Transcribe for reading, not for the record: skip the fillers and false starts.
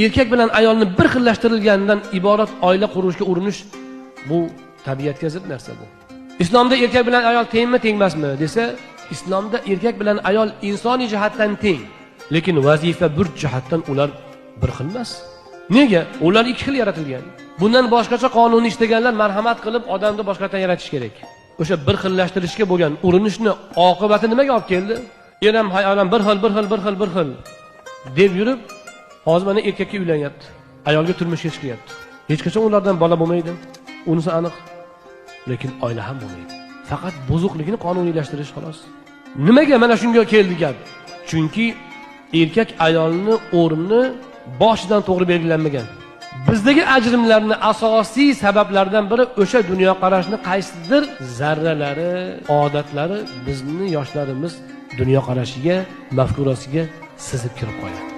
erkak bilan ayolni bir xillashtirilganidan iborat oila qurishga urinish bu tabiatga zid narsa bu. Islomda erkak bilan ayol tengmi, tengmasmi desa, islomda erkak bilan ayol insoniy jihatdan teng, lekin vazifa burch jihatdan ular bir xil emas. Nega? Ular ikki xil yaratilgan. Bundan boshqacha qonunni ishtaganlar marhamat qilib odamni boshqadan yaratish kerak. O'sha bir xillashtirishga bo'lgan urinishni oqibati nimaga olib keldi? Er ham ayol ham bir xil deb yurib, hozir mana erkakka uylanyapti, ayolga turmushga chiqyapti. Hech qachon ulardan bola bo'lmaydi. Unisi aniq. Lekin oila ham bo'lmaydi. Faqat buzuqlikni qonuniylashtirish xolos. Nimaga mana shunga keldi gap? Chunki erkak ayolni o'rni boshidan to'g'ri belgilanmagan. Bizdagi ajrimlarning asosiy sabablaridan biri o'sha dunyoqarashni qaysidir zarralari, odatlari bizni yoshlarimiz dunyoqarashiga, mafkurasiga sizib kirib qo'yadi.